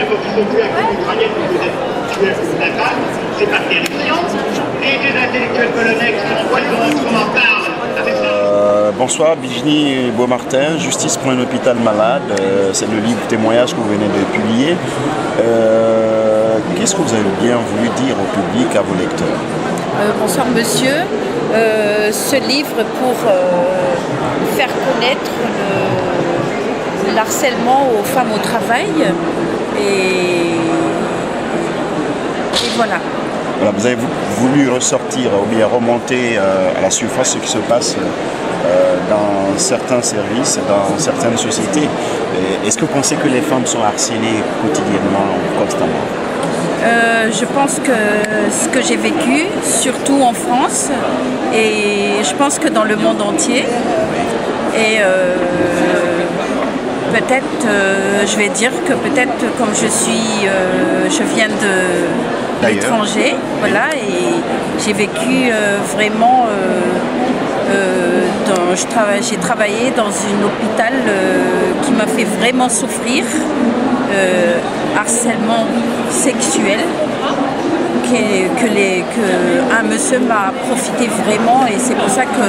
quand ils sont tués avec une mitraillette, vous êtes tués avec une attaque, c'est pas terrifiant. Et des intellectuels polonais qui sont empoisonnés, qu'on en parle. Bonsoir, Virginie Beaumartin, Justice pour un hôpital malade. C'est le livre témoignage que vous venez de publier. Qu'est-ce que vous avez bien voulu dire au public, à vos lecteurs? Bonsoir monsieur. Ce livre pour faire connaître le harcèlement aux femmes au travail et voilà. Voilà, vous avez voulu ressortir ou bien remonter à la surface ce qui se passe dans certains services, dans certaines sociétés. Est-ce que vous pensez que les femmes sont harcelées quotidiennement ou constamment? Je pense que ce que j'ai vécu, surtout en France, et je pense que dans le monde entier, et peut-être, je vais dire que peut-être comme je viens de l'étranger, voilà, et j'ai vécu vraiment, j'ai travaillé dans un hôpital qui m'a fait vraiment souffrir, harcèlement sexuel, qu'un monsieur m'a profité vraiment, et c'est pour ça que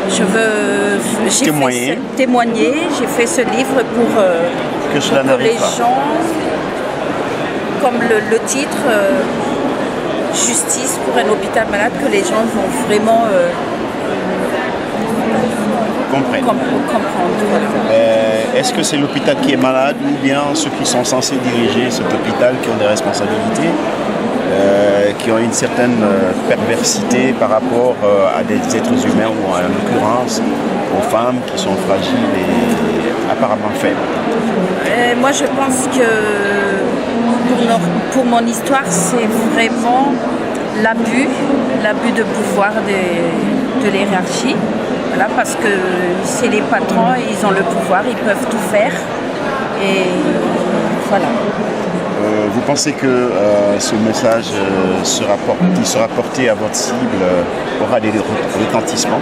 je veux témoigner. J'ai fait ce livre pour que les gens, comme le titre, Justice pour un hôpital malade, que les gens vont vraiment comprendre. Voilà. Est-ce que c'est l'hôpital qui est malade ou bien ceux qui sont censés diriger cet hôpital qui ont des responsabilités, qui ont une certaine perversité par rapport à des êtres humains ou en l'occurrence aux femmes qui sont fragiles et apparemment faibles? Moi je pense que pour mon histoire c'est vraiment l'abus de pouvoir de l'hiérarchie. Voilà, parce que c'est les patrons, ils ont le pouvoir, ils peuvent tout faire. Et voilà. Vous pensez que ce message qui sera porté à votre cible aura des retentissements?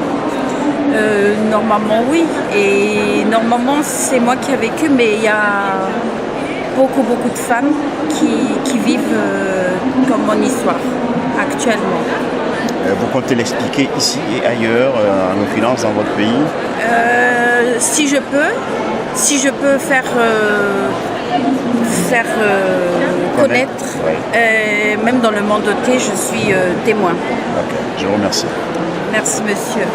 Normalement oui. Et normalement c'est moi qui ai vécu, mais il y a beaucoup de femmes qui vivent comme mon histoire actuellement. Vous comptez l'expliquer ici et ailleurs, en l'occurrence dans votre pays? Si je peux faire connaître, même dans le monde entier, je suis témoin. Ok, je vous remercie. Merci monsieur.